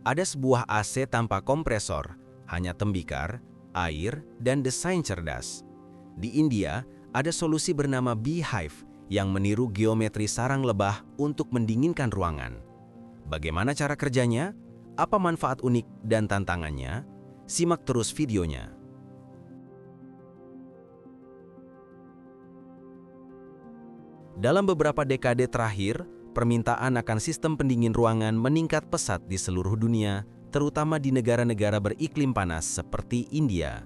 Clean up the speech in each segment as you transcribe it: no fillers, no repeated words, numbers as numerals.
Ada sebuah AC tanpa kompresor, hanya tembikar, air, dan desain cerdas. Di India, ada solusi bernama Beehive yang meniru geometri sarang lebah untuk mendinginkan ruangan. Bagaimana cara kerjanya? Apa manfaat unik dan tantangannya? Simak terus videonya. Dalam beberapa dekade terakhir, permintaan akan sistem pendingin ruangan meningkat pesat di seluruh dunia, terutama di negara-negara beriklim panas seperti India.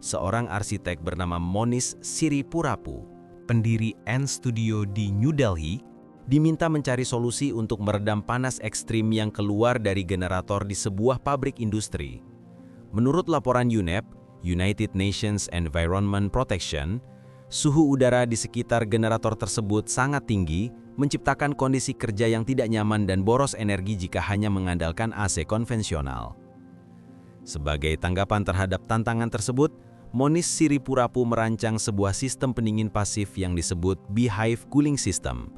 Seorang arsitek bernama Monish Siripurapu, pendiri Ant Studio di New Delhi, diminta mencari solusi untuk meredam panas ekstrim yang keluar dari generator di sebuah pabrik industri. Menurut laporan UNEP, United Nations Environment Protection, suhu udara di sekitar generator tersebut sangat tinggi, menciptakan kondisi kerja yang tidak nyaman dan boros energi jika hanya mengandalkan AC konvensional. Sebagai tanggapan terhadap tantangan tersebut, Monish Siripurapu merancang sebuah sistem pendingin pasif yang disebut Beehive Cooling System.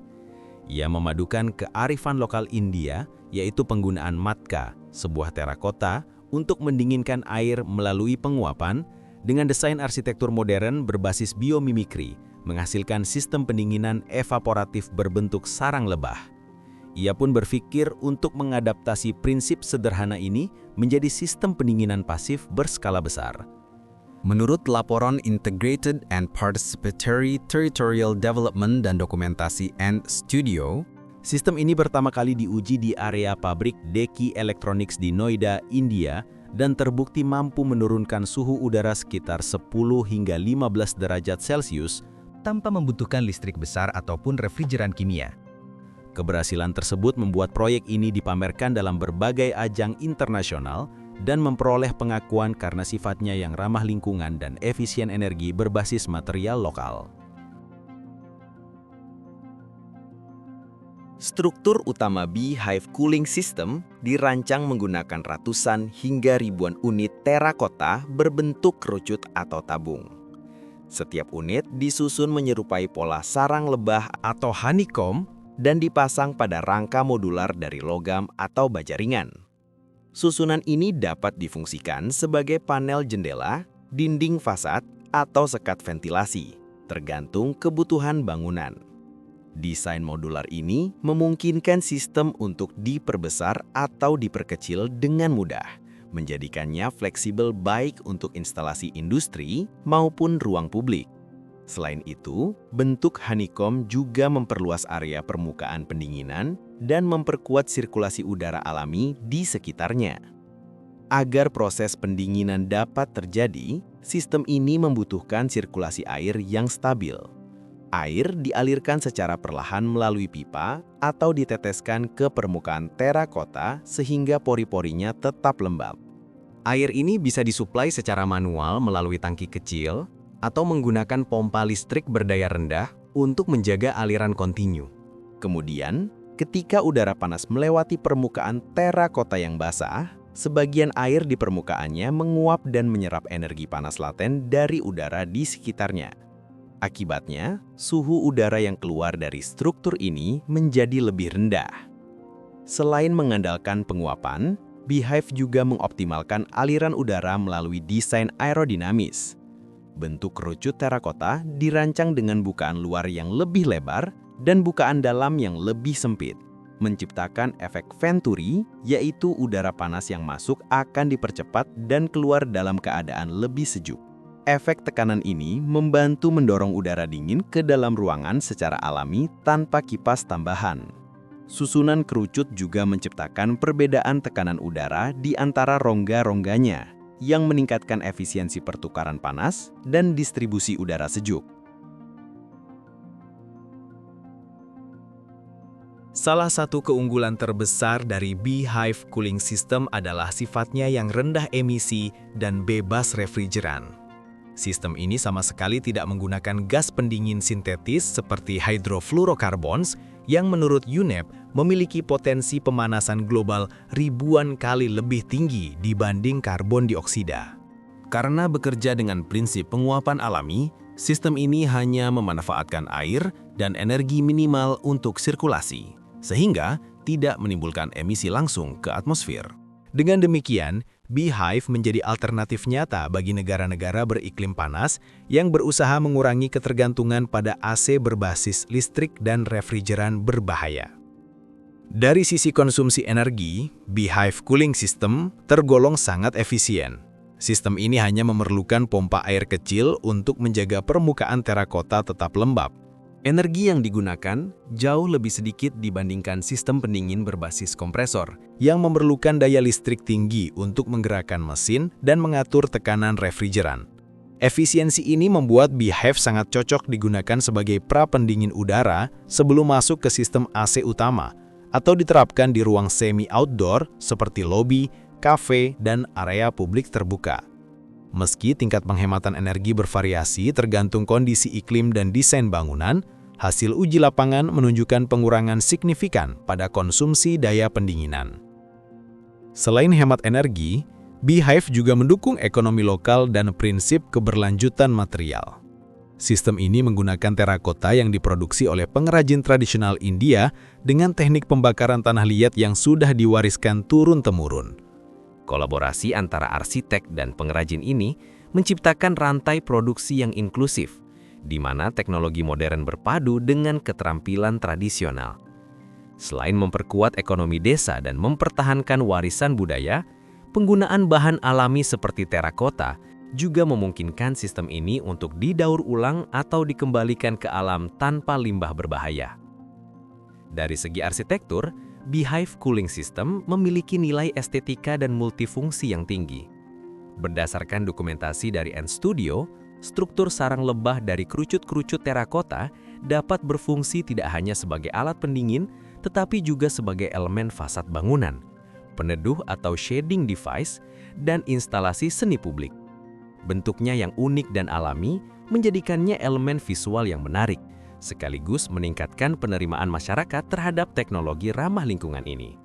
Ia memadukan kearifan lokal India, yaitu penggunaan matka, sebuah terakota, untuk mendinginkan air melalui penguapan, dengan desain arsitektur modern berbasis biomimikri, menghasilkan sistem pendinginan evaporatif berbentuk sarang lebah. Ia pun berpikir untuk mengadaptasi prinsip sederhana ini menjadi sistem pendinginan pasif berskala besar. Menurut laporan Integrated and Participatory Territorial Development dan Dokumentasi Ant Studio, sistem ini pertama kali diuji di area pabrik Deki Electronics di Noida, India, dan terbukti mampu menurunkan suhu udara sekitar 10 hingga 15 derajat Celcius tanpa membutuhkan listrik besar ataupun refrigeran kimia. Keberhasilan tersebut membuat proyek ini dipamerkan dalam berbagai ajang internasional dan memperoleh pengakuan karena sifatnya yang ramah lingkungan dan efisien energi berbasis material lokal. Struktur utama Beehive Cooling System dirancang menggunakan ratusan hingga ribuan unit terakota berbentuk kerucut atau tabung. Setiap unit disusun menyerupai pola sarang lebah atau honeycomb dan dipasang pada rangka modular dari logam atau baja ringan. Susunan ini dapat difungsikan sebagai panel jendela, dinding fasad, atau sekat ventilasi, tergantung kebutuhan bangunan. Desain modular ini memungkinkan sistem untuk diperbesar atau diperkecil dengan mudah, menjadikannya fleksibel baik untuk instalasi industri maupun ruang publik. Selain itu, bentuk honeycomb juga memperluas area permukaan pendinginan dan memperkuat sirkulasi udara alami di sekitarnya. Agar proses pendinginan dapat terjadi, sistem ini membutuhkan sirkulasi air yang stabil. Air dialirkan secara perlahan melalui pipa atau diteteskan ke permukaan terakota sehingga pori-porinya tetap lembab. Air ini bisa disuplai secara manual melalui tangki kecil atau menggunakan pompa listrik berdaya rendah untuk menjaga aliran kontinu. Kemudian, ketika udara panas melewati permukaan terakota yang basah, sebagian air di permukaannya menguap dan menyerap energi panas laten dari udara di sekitarnya. Akibatnya, suhu udara yang keluar dari struktur ini menjadi lebih rendah. Selain mengandalkan penguapan, Beehive juga mengoptimalkan aliran udara melalui desain aerodinamis. Bentuk kerucut terakota dirancang dengan bukaan luar yang lebih lebar dan bukaan dalam yang lebih sempit, menciptakan efek venturi, yaitu udara panas yang masuk akan dipercepat dan keluar dalam keadaan lebih sejuk. Efek tekanan ini membantu mendorong udara dingin ke dalam ruangan secara alami tanpa kipas tambahan. Susunan kerucut juga menciptakan perbedaan tekanan udara di antara rongga-rongganya, yang meningkatkan efisiensi pertukaran panas dan distribusi udara sejuk. Salah satu keunggulan terbesar dari Beehive Cooling System adalah sifatnya yang rendah emisi dan bebas refrigeran. Sistem ini sama sekali tidak menggunakan gas pendingin sintetis seperti hydrofluorocarbons yang menurut UNEP memiliki potensi pemanasan global ribuan kali lebih tinggi dibanding karbon dioksida. Karena bekerja dengan prinsip penguapan alami, sistem ini hanya memanfaatkan air dan energi minimal untuk sirkulasi, sehingga tidak menimbulkan emisi langsung ke atmosfer. Dengan demikian, Beehive menjadi alternatif nyata bagi negara-negara beriklim panas yang berusaha mengurangi ketergantungan pada AC berbasis listrik dan refrigeran berbahaya. Dari sisi konsumsi energi, Beehive Cooling System tergolong sangat efisien. Sistem ini hanya memerlukan pompa air kecil untuk menjaga permukaan terakota tetap lembab. Energi yang digunakan jauh lebih sedikit dibandingkan sistem pendingin berbasis kompresor yang memerlukan daya listrik tinggi untuk menggerakkan mesin dan mengatur tekanan refrigeran. Efisiensi ini membuat Beehive sangat cocok digunakan sebagai pra-pendingin udara sebelum masuk ke sistem AC utama atau diterapkan di ruang semi-outdoor seperti lobi, kafe, dan area publik terbuka. Meski tingkat penghematan energi bervariasi tergantung kondisi iklim dan desain bangunan, hasil uji lapangan menunjukkan pengurangan signifikan pada konsumsi daya pendinginan. Selain hemat energi, Beehive juga mendukung ekonomi lokal dan prinsip keberlanjutan material. Sistem ini menggunakan terakota yang diproduksi oleh pengrajin tradisional India dengan teknik pembakaran tanah liat yang sudah diwariskan turun-temurun. Kolaborasi antara arsitek dan pengrajin ini menciptakan rantai produksi yang inklusif, di mana teknologi modern berpadu dengan keterampilan tradisional. Selain memperkuat ekonomi desa dan mempertahankan warisan budaya, penggunaan bahan alami seperti terakota juga memungkinkan sistem ini untuk didaur ulang atau dikembalikan ke alam tanpa limbah berbahaya. Dari segi arsitektur, Beehive Cooling System memiliki nilai estetika dan multifungsi yang tinggi. Berdasarkan dokumentasi dari N-Studio, struktur sarang lebah dari kerucut-kerucut terakota dapat berfungsi tidak hanya sebagai alat pendingin, tetapi juga sebagai elemen fasad bangunan, peneduh atau shading device, dan instalasi seni publik. Bentuknya yang unik dan alami menjadikannya elemen visual yang menarik, sekaligus meningkatkan penerimaan masyarakat terhadap teknologi ramah lingkungan ini.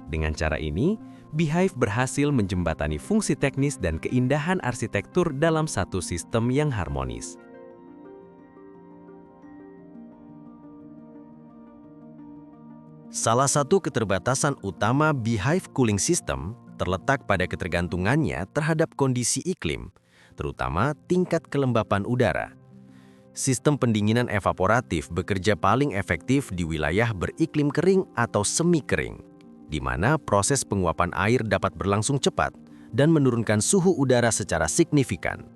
Dengan cara ini, Beehive berhasil menjembatani fungsi teknis dan keindahan arsitektur dalam satu sistem yang harmonis. Salah satu keterbatasan utama Beehive Cooling System terletak pada ketergantungannya terhadap kondisi iklim, terutama tingkat kelembapan udara. Sistem pendinginan evaporatif bekerja paling efektif di wilayah beriklim kering atau semi-kering, di mana proses penguapan air dapat berlangsung cepat dan menurunkan suhu udara secara signifikan.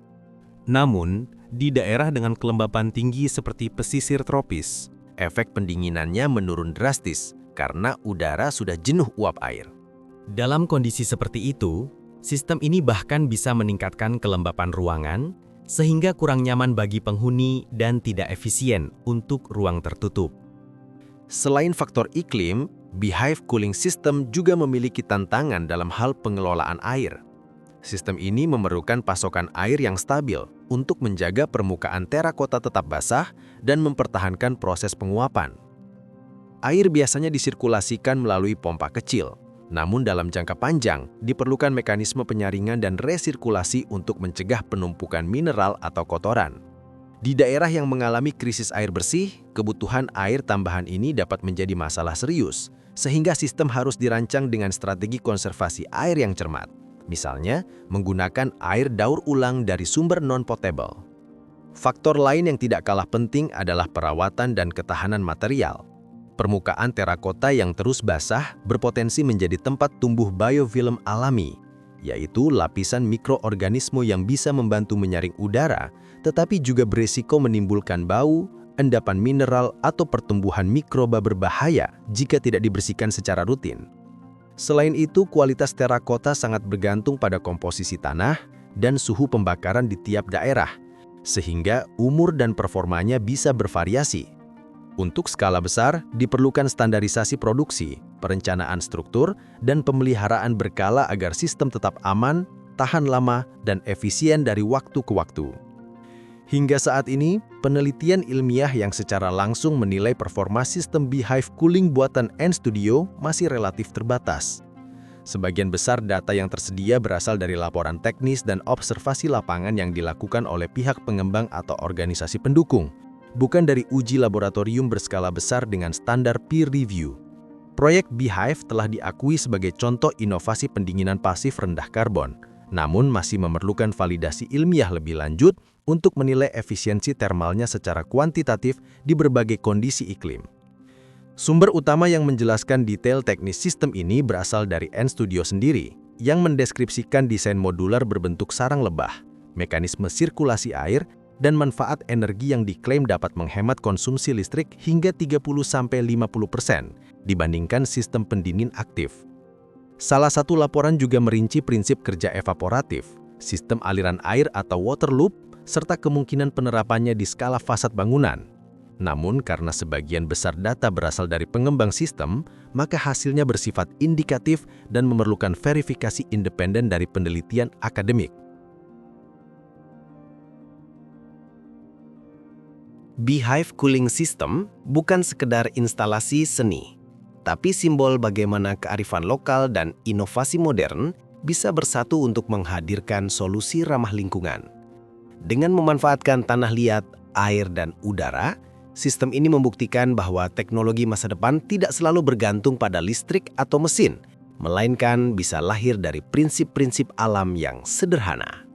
Namun, di daerah dengan kelembapan tinggi seperti pesisir tropis, efek pendinginannya menurun drastis karena udara sudah jenuh uap air. Dalam kondisi seperti itu, sistem ini bahkan bisa meningkatkan kelembapan ruangan, sehingga kurang nyaman bagi penghuni dan tidak efisien untuk ruang tertutup. Selain faktor iklim, Beehive Cooling System juga memiliki tantangan dalam hal pengelolaan air. Sistem ini memerlukan pasokan air yang stabil untuk menjaga permukaan terakota tetap basah dan mempertahankan proses penguapan. Air biasanya disirkulasikan melalui pompa kecil, namun dalam jangka panjang diperlukan mekanisme penyaringan dan resirkulasi untuk mencegah penumpukan mineral atau kotoran. Di daerah yang mengalami krisis air bersih, kebutuhan air tambahan ini dapat menjadi masalah serius, sehingga sistem harus dirancang dengan strategi konservasi air yang cermat. Misalnya, menggunakan air daur ulang dari sumber non-potable. Faktor lain yang tidak kalah penting adalah perawatan dan ketahanan material. Permukaan terakota yang terus basah berpotensi menjadi tempat tumbuh biofilm alami, yaitu lapisan mikroorganisme yang bisa membantu menyaring udara, tetapi juga berisiko menimbulkan bau, endapan mineral, atau pertumbuhan mikroba berbahaya jika tidak dibersihkan secara rutin. Selain itu, kualitas terakota sangat bergantung pada komposisi tanah dan suhu pembakaran di tiap daerah, sehingga umur dan performanya bisa bervariasi. Untuk skala besar, diperlukan standarisasi produksi, perencanaan struktur, dan pemeliharaan berkala agar sistem tetap aman, tahan lama, dan efisien dari waktu ke waktu. Hingga saat ini, penelitian ilmiah yang secara langsung menilai performa sistem Beehive Cooling buatan N-Studio masih relatif terbatas. Sebagian besar data yang tersedia berasal dari laporan teknis dan observasi lapangan yang dilakukan oleh pihak pengembang atau organisasi pendukung, bukan dari uji laboratorium berskala besar dengan standar peer review. Proyek Beehive telah diakui sebagai contoh inovasi pendinginan pasif rendah karbon, namun masih memerlukan validasi ilmiah lebih lanjut untuk menilai efisiensi termalnya secara kuantitatif di berbagai kondisi iklim. Sumber utama yang menjelaskan detail teknis sistem ini berasal dari NStudio sendiri, yang mendeskripsikan desain modular berbentuk sarang lebah, mekanisme sirkulasi air, dan manfaat energi yang diklaim dapat menghemat konsumsi listrik hingga 30–50% dibandingkan sistem pendingin aktif. Salah satu laporan juga merinci prinsip kerja evaporatif, sistem aliran air atau water loop, serta kemungkinan penerapannya di skala fasad bangunan. Namun karena sebagian besar data berasal dari pengembang sistem, maka hasilnya bersifat indikatif dan memerlukan verifikasi independen dari penelitian akademik. Beehive Cooling System bukan sekedar instalasi seni, tapi simbol bagaimana kearifan lokal dan inovasi modern bisa bersatu untuk menghadirkan solusi ramah lingkungan. Dengan memanfaatkan tanah liat, air, dan udara, sistem ini membuktikan bahwa teknologi masa depan tidak selalu bergantung pada listrik atau mesin, melainkan bisa lahir dari prinsip-prinsip alam yang sederhana.